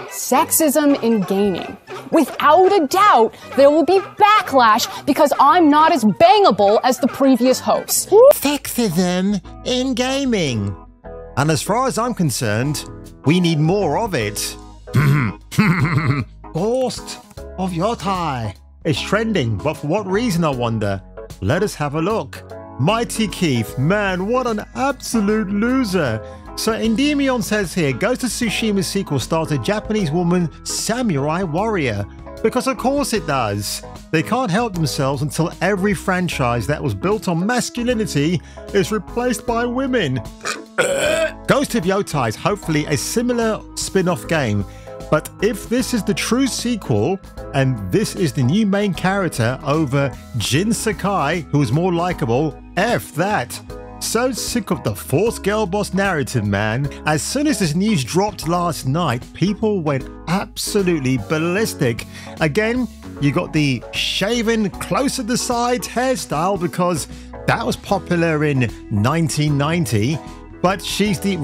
Sexism in gaming. Without a doubt, there will be backlash because I'm not as bangable as the previous host. Sexism in gaming. And as far as I'm concerned, we need more of it. Ghost of Yotei. It's trending, but for what reason, I wonder? Let us have a look. Mighty Keith, man, what an absolute loser. So Endymion says here, Ghost of Tsushima sequel stars a Japanese woman samurai warrior. Because of course it does. They can't help themselves until every franchise that was built on masculinity is replaced by women. Ghost of Yotei is hopefully a similar spin-off game. But if this is the true sequel, and this is the new main character over Jin Sakai, who is more likable, F that. So sick of the forced girl boss narrative, man. As soon as this news dropped last night, people went absolutely ballistic. Again, you got the shaven close to the sides hairstyle because that was popular in 1990. But she's the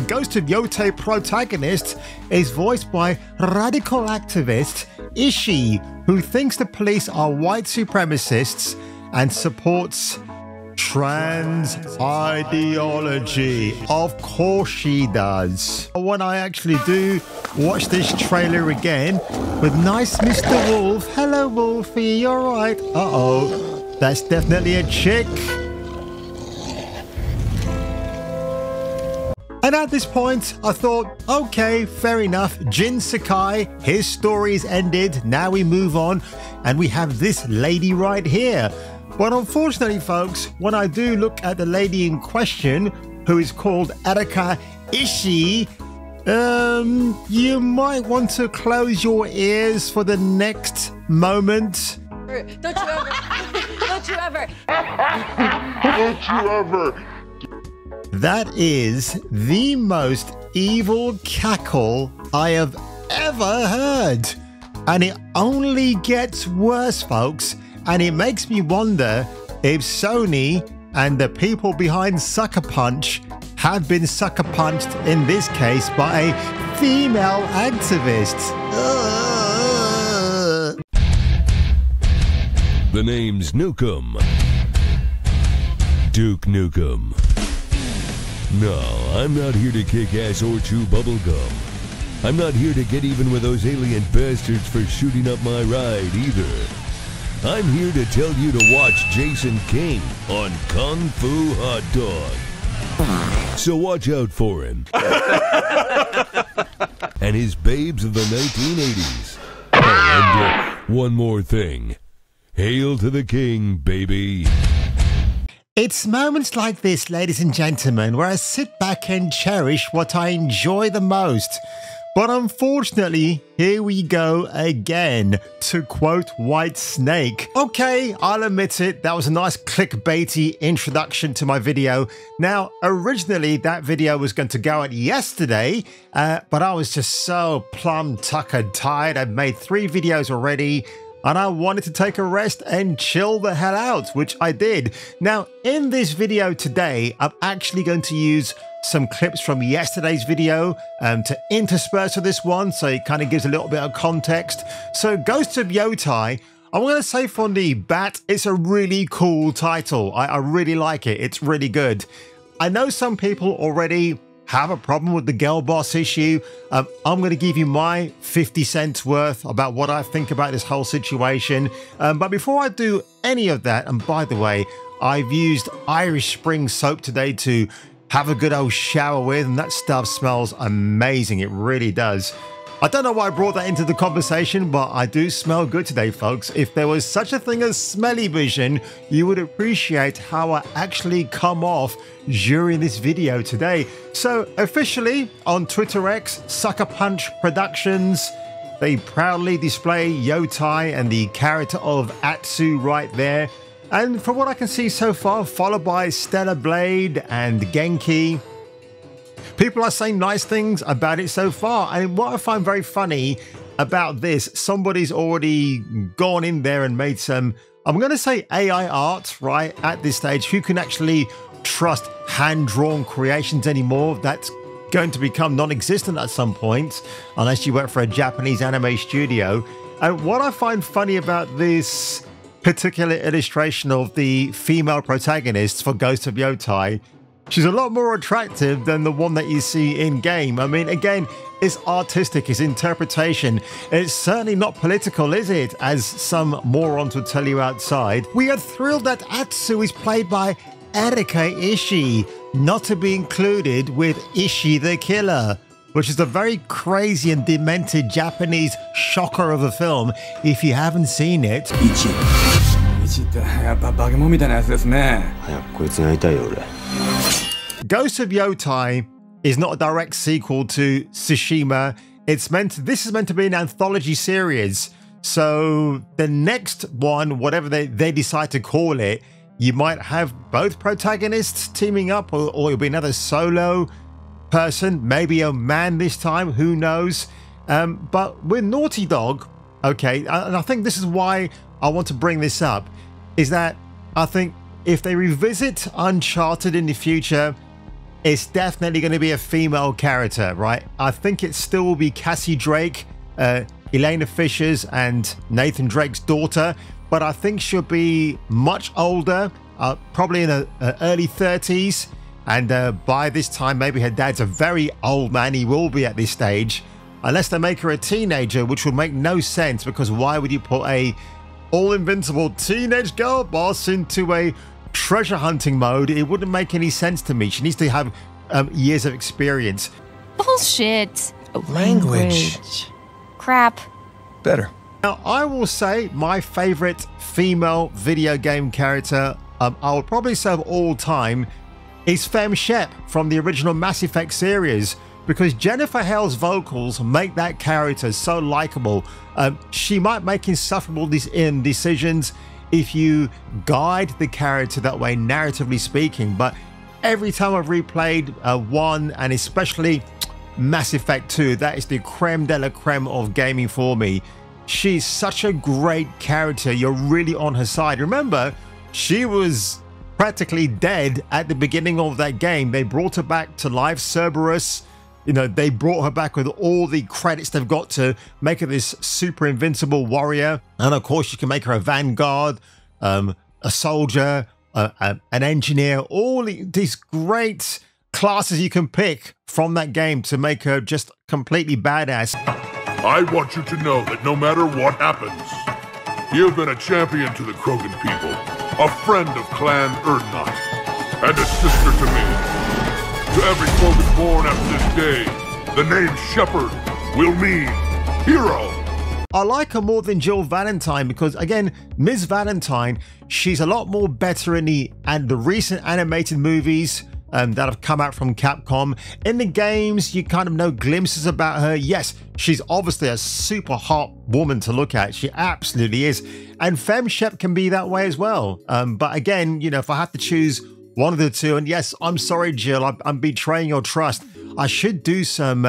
Ghost of Yotei protagonist is voiced by radical activist Ishii, who thinks the police are white supremacists and supports trans ideology. Of course she does. When I actually do watch this trailer again with nice Mr. Wolf. Hello Wolfie, you're right. Uh-oh, that's definitely a chick. And at this point, I thought, okay, fair enough. Jin Sakai, his story's ended. Now we move on, and we have this lady right here. But unfortunately, folks, when I do look at the lady in question, who is called Erika Ishii, you might want to close your ears for the next moment. Don't you ever. Don't you ever. Don't you ever. That is the most evil cackle I have ever heard. And it only gets worse, folks. And it makes me wonder if Sony and the people behind Sucker Punch have been sucker punched in this case by a female activist. The name's Nukem. Duke Nukem. No, I'm not here to kick ass or chew bubblegum. I'm not here to get even with those alien bastards for shooting up my ride either. I'm here to tell you to watch Jason King on Kung Fu Hot Dog. So watch out for him. And his babes of the 1980s. Oh, and one more thing. Hail to the king, baby. It's moments like this, ladies and gentlemen, where I sit back and cherish what I enjoy the most. But unfortunately, here we go again, to quote White Snake. Okay, I'll admit it, that was a nice clickbaity introduction to my video. Now, originally that video was going to go out yesterday, but I was just so plumb tuckered tired. I'd made 3 videos already, and I wanted to take a rest and chill the hell out, which I did. Now, in this video today, I'm actually going to use some clips from yesterday's video to intersperse with this one, so it kind of gives a little bit of context. So Ghost of Yotei, I'm going to say from the bat, it's a really cool title. I really like it. It's really good. I know some people already have a problem with the girl boss issue. I'm going to give you my 50 cents worth about what I think about this whole situation. But before I do any of that, and by the way, I've used Irish Spring soap today to have a good old shower with, and that stuff smells amazing. It really does. I don't know why I brought that into the conversation, but I do smell good today, folks. If there was such a thing as smelly vision, you would appreciate how I actually come off during this video today. So officially on Twitter X, Sucker Punch Productions, they proudly display Yotei and the character of Atsu right there. And from what I can see so far, followed by Stellar Blade and Genki. People are saying nice things about it so far. And what I find very funny about this, somebody's already gone in there and made some, I'm going to say AI art, right, at this stage. Who can actually trust hand-drawn creations anymore? That's going to become non-existent at some point, unless you work for a Japanese anime studio. And what I find funny about this particular illustration of the female protagonist for Ghost of Yotei, she's a lot more attractive than the one that you see in-game. I mean, again, it's artistic, it's interpretation. It's certainly not political, is it? As some morons would tell you outside. We are thrilled that Atsu is played by Erika Ishii, not to be included with Ishii the Killer, which is a very crazy and demented Japanese shocker of a film if you haven't seen it. Ghost of Yotei is not a direct sequel to Tsushima. This is meant to be an anthology series. So the next one, whatever they decide to call it, you might have both protagonists teaming up, or it'll be another solo person, maybe a man this time, who knows. But with Naughty Dog, okay, and I think this is why I want to bring this up, is that I think if they revisit Uncharted in the future, it's definitely going to be a female character, right? I think it still will be Cassie Drake, Elena Fisher's and Nathan Drake's daughter, but I think she'll be much older, probably in the early 30s. And by this time, maybe her dad's a very old man. He will be at this stage, unless they make her a teenager, which would make no sense, because why would you put a all-invincible teenage girl boss into a treasure hunting mode? It wouldn't make any sense to me. She needs to have years of experience. Bullshit. Language. Crap. Better. Now, I will say my favorite female video game character, I would probably say of all time, is Fem Shep from the original Mass Effect series, because Jennifer Hale's vocals make that character so likable. She might make insufferable decisions if you guide the character that way, narratively speaking, but every time I've replayed 1 and especially Mass Effect 2, that is the creme de la creme of gaming for me. She's such a great character. You're really on her side. Remember, she was practically dead at the beginning of that game. They brought her back to life, Cerberus. You know, they brought her back with all the credits they've got to make her this super invincible warrior. And of course, you can make her a vanguard, a soldier, an engineer, all these great classes you can pick from that game to make her just completely badass. I want you to know that no matter what happens, you've been a champion to the Krogan people, a friend of Clan Erdnot, and a sister to me. To every Krogan born after this day, the name Shepard will mean hero. I like her more than Jill Valentine because, again, Ms. Valentine, she's a lot more better in the recent animated movies that have come out from Capcom. In the games, you kind of know glimpses about her. Yes, she's obviously a super hot woman to look at. She absolutely is. And Fem Shep can be that way as well. But again, you know, if I have to choose one of the two, and yes, I'm sorry, Jill, I'm betraying your trust. I should do some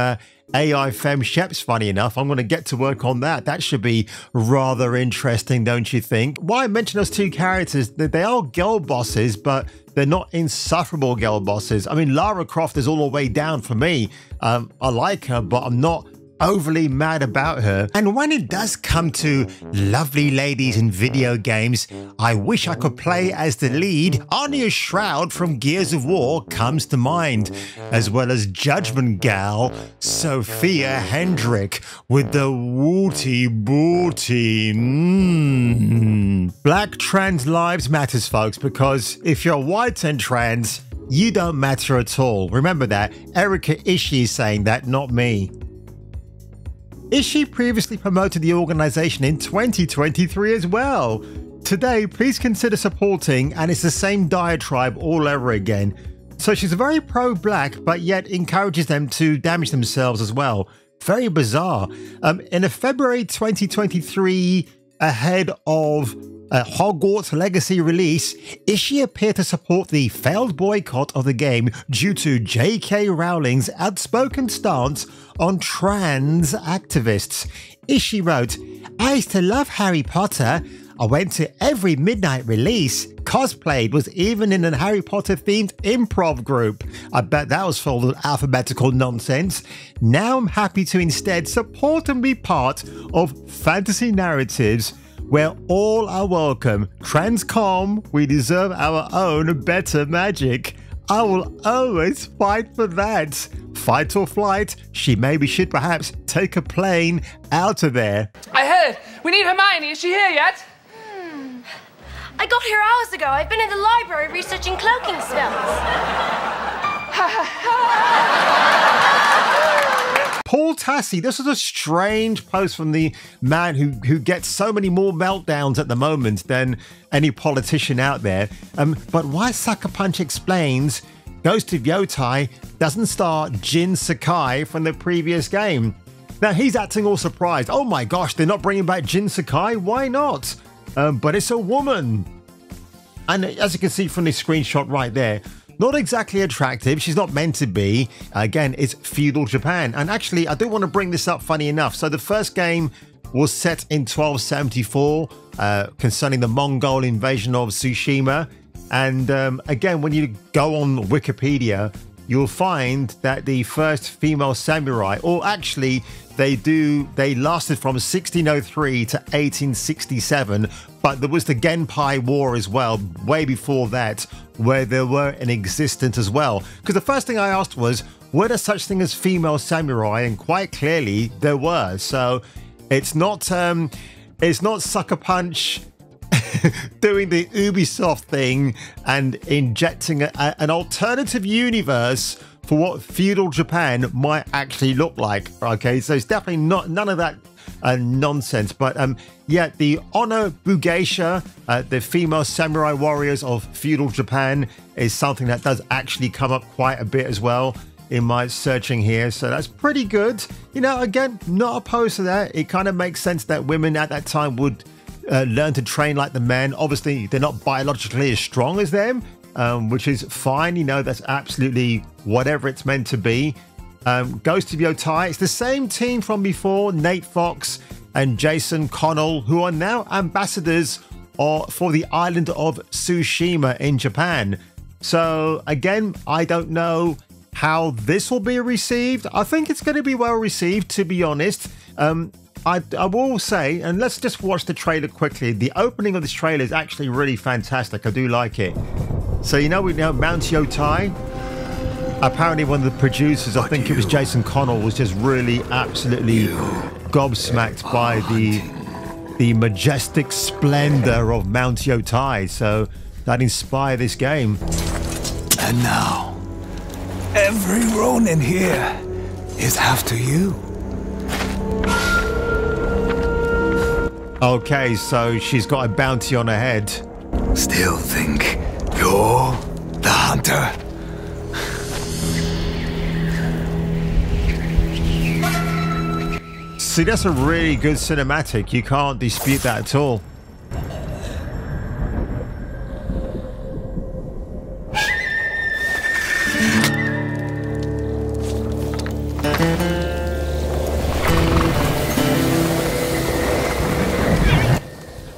AI Fem Sheps, funny enough. I'm going to get to work on that. That should be rather interesting, don't you think? Why I mention those two characters, they are girl bosses, but they're not insufferable girl bosses. I mean, Lara Croft is all the way down for me. I like her, but I'm not overly mad about her. And when it does come to lovely ladies in video games, I wish I could play as the lead. Anya Shroud from Gears of War comes to mind, as well as Judgment Gal Sophia Hendrick with the wooty booty. Black trans lives matters, folks, because if you're white and trans, you don't matter at all. Remember that. Erika Ishii is saying that, not me. Ishii previously promoted the organization in 2023 as well. Today, please consider supporting, and it's the same diatribe all over again. So she's very pro-black, but yet encourages them to damage themselves as well. Very bizarre. In a February 2023, ahead of Hogwarts Legacy release, Ishii appeared to support the failed boycott of the game due to J.K. Rowling's outspoken stance on trans activists. Ishii wrote, "I used to love Harry Potter. I went to every midnight release, cosplayed, was even in a Harry Potter themed improv group. I bet that was full of alphabetical nonsense. Now I'm happy to instead support and be part of fantasy narratives where all are welcome. Transcom, we deserve our own better magic. I will always fight for that. Fight or flight, maybe should perhaps take a plane out of there. I heard! We need Hermione, is she here yet? I got here hours ago. I've been in the library researching cloaking spells. Paul Tassi, this is a strange post from the man who gets so many more meltdowns at the moment than any politician out there. But why Sucker Punch explains Ghost of Yotei doesn't star Jin Sakai from the previous game. Now he's acting all surprised. Oh my gosh, they're not bringing back Jin Sakai? Why not? But it's a woman. And as you can see from the screenshot right there, not exactly attractive. She's not meant to be. Again, it's feudal Japan. And actually, I do want to bring this up, funny enough. So the first game was set in 1274 concerning the Mongol invasion of Tsushima. And again, when you go on Wikipedia, you'll find that the first female samurai, or actually they lasted from 1603 to 1867, but there was the Genpei War as well, way before that, where they were in existence as well. Because the first thing I asked was, were there such thing as female samurai? And quite clearly there were. So it's not Sucker Punch doing the Ubisoft thing and injecting an alternative universe for what feudal Japan might actually look like. Okay, so it's definitely none of that nonsense. But yeah, the Honor Bugeisha, the female samurai warriors of feudal Japan, is something that does actually come up quite a bit as well in my searching here. So that's pretty good. You know, again, not opposed to that. It kind of makes sense that women at that time would learn to train like the men. Obviously, they're not biologically as strong as them, which is fine. You know, that's absolutely whatever it's meant to be. Ghost of Yotei, it's the same team from before, Nate Fox and Jason Connell, who are now ambassadors for the island of Tsushima in Japan. So again, I don't know how this will be received. I think it's going to be well received, to be honest. I will say, and let's just watch the trailer quickly. The opening of this trailer is actually really fantastic. I do like it. So, you know, we know Mount Yotei. Apparently one of the producers, I think it was Jason Connell, was just really absolutely gobsmacked by the majestic splendor of Mount Yotei. So that inspired this game. And now, every Ronin here is after you. Okay, so she's got a bounty on her head. Still think you're the hunter? See, that's a really good cinematic. You can't dispute that at all.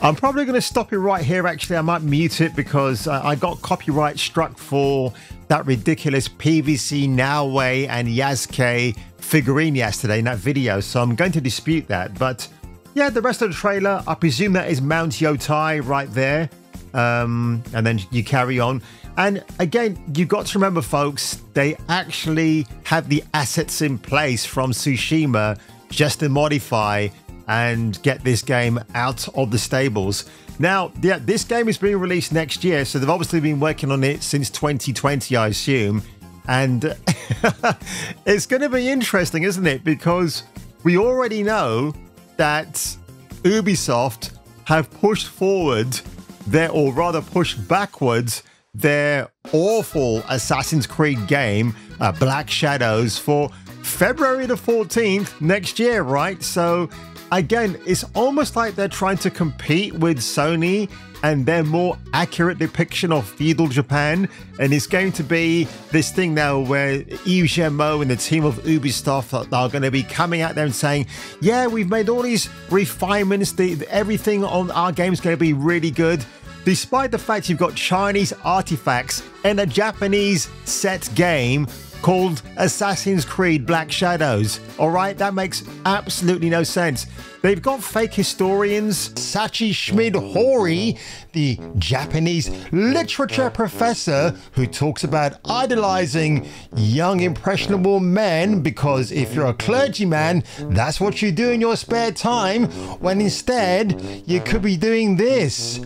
I'm probably going to stop it right here. Actually, I might mute it because I got copyright struck for that ridiculous PVC Naoe and Yasuke figurine yesterday in that video. So I'm going to dispute that. But yeah, the rest of the trailer, I presume that is Mount Yotei right there. And then you carry on. And again, you've got to remember, folks, they actually have the assets in place from Tsushima just to modify and get this game out of the stables. Now, yeah, this game is being released next year, so they've obviously been working on it since 2020, I assume. And it's going to be interesting, isn't it? Because we already know that Ubisoft have pushed forward or rather pushed backwards their awful Assassin's Creed game, Black Shadows, for February the 14th next year, right? So again, it's almost like they're trying to compete with Sony and their more accurate depiction of feudal Japan. And it's going to be this thing now where Yves Guillemot and the team of Ubisoft are going to be coming out there and saying, yeah, we've made all these refinements. Everything on our game is going to be really good. Despite the fact you've got Chinese artifacts in a Japanese set game called Assassin's Creed Black Shadows. All right, that makes absolutely no sense. They've got fake historians, Sachi Schmid Hori, the Japanese literature professor who talks about idolizing young impressionable men because if you're a clergyman, that's what you do in your spare time, when instead you could be doing this.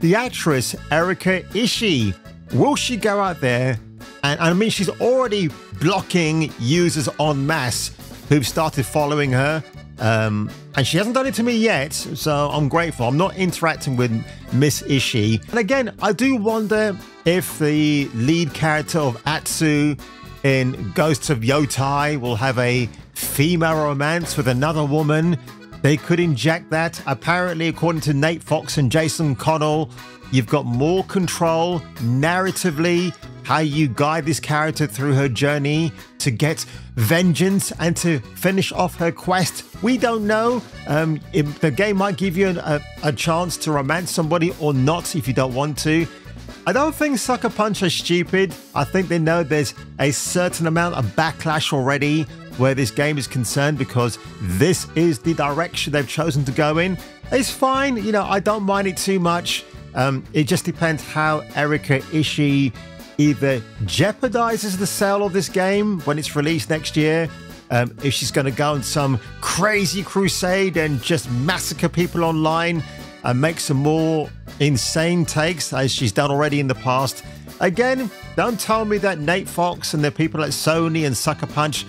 The actress Erika Ishii, will she go out there and I mean she's already blocking users en masse who've started following her, and she hasn't done it to me yet, so I'm grateful. I'm not interacting with Miss Ishii. And again, I do wonder if the lead character of Atsu in Ghost of Yotei will have a female romance with another woman. They could inject that. Apparently, according to Nate Fox and Jason Connell, you've got more control narratively, how you guide this character through her journey to get vengeance and to finish off her quest. We don't know. The game might give you a chance to romance somebody or not if you don't want to. I don't think Sucker Punch are stupid. I think they know there's a certain amount of backlash already where this game is concerned because this is the direction they've chosen to go in. It's fine. You know, I don't mind it too much. It just depends how Erika Ishii either jeopardizes the sale of this game when it's released next year, if she's going to go on some crazy crusade and just massacre people online and make some more insane takes as she's done already in the past. Again, don't tell me that Nate Fox and the people at Sony and Sucker Punch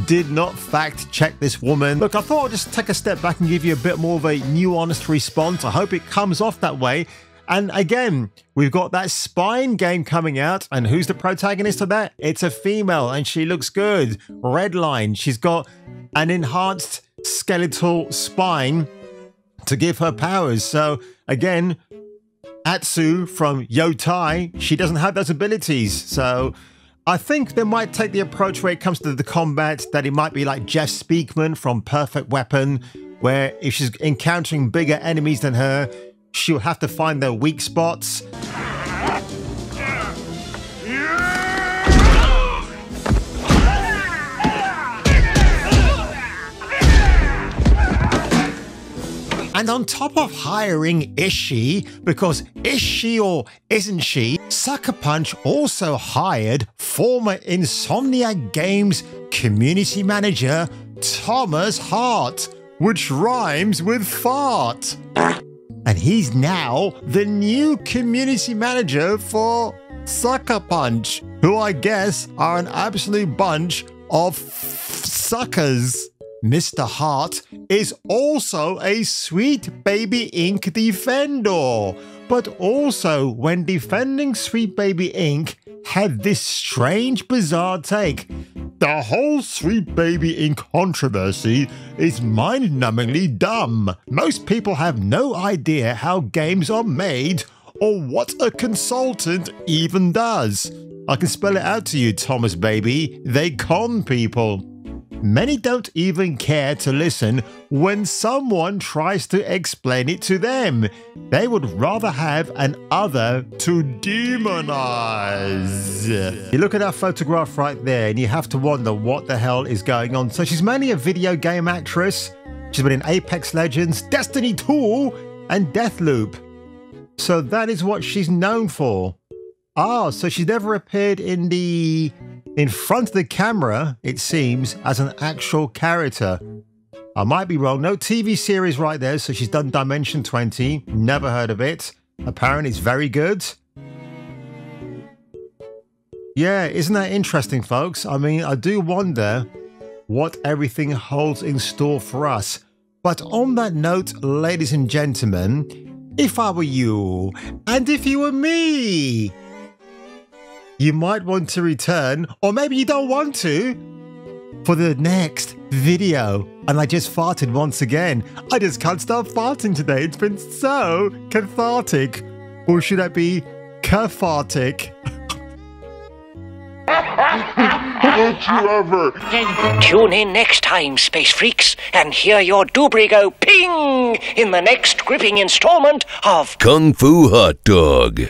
did not fact check this woman. Look, I thought I'd just take a step back and give you a bit more of a nuanced response. I hope it comes off that way. And again, we've got that Spine game coming out. And who's the protagonist of that? It's a female and she looks good. Redline. She's got an enhanced skeletal spine to give her powers. So again, Atsu from Yotei, she doesn't have those abilities. So I think they might take the approach where it comes to the combat that it might be like Jeff Speakman from Perfect Weapon, where if she's encountering bigger enemies than her, she'll have to find their weak spots. And on top of hiring Ishii, because is she or isn't she, Sucker Punch also hired former Insomniac Games community manager Thomas Hart, which rhymes with fart. And he's now the new community manager for Sucker Punch, who I guess are an absolute bunch of suckers. Mr. Hart is also a Sweet Baby Inc. defender, but also when defending Sweet Baby Inc. had this strange, bizarre take. The whole Sweet Baby Inc. controversy is mind-numbingly dumb. Most people have no idea how games are made or what a consultant even does. I can spell it out to you, Thomas Baby. They con people. Many don't even care to listen when someone tries to explain it to them. They would rather have an other to demonize. You look at that photograph right there and you have to wonder what the hell is going on. So she's mainly a video game actress. She's been in Apex Legends, Destiny 2 and Deathloop. So that is what she's known for. Ah, so she's never appeared in front of the camera, it seems, as an actual character. I might be wrong. No TV series right there. So she's done Dimension 20. Never heard of it. Apparently it's very good. Yeah, isn't that interesting, folks? I mean, I do wonder what everything holds in store for us. But on that note, ladies and gentlemen, if I were you, and if you were me, you might want to return, or maybe you don't want to, for the next video. And I just farted once again. I just can't stop farting today. It's been so cathartic. Or should I be cathartic? Don't you ever! Tune in next time, Space Freaks, and hear your doobry go ping in the next gripping installment of Kung Fu Hot Dog.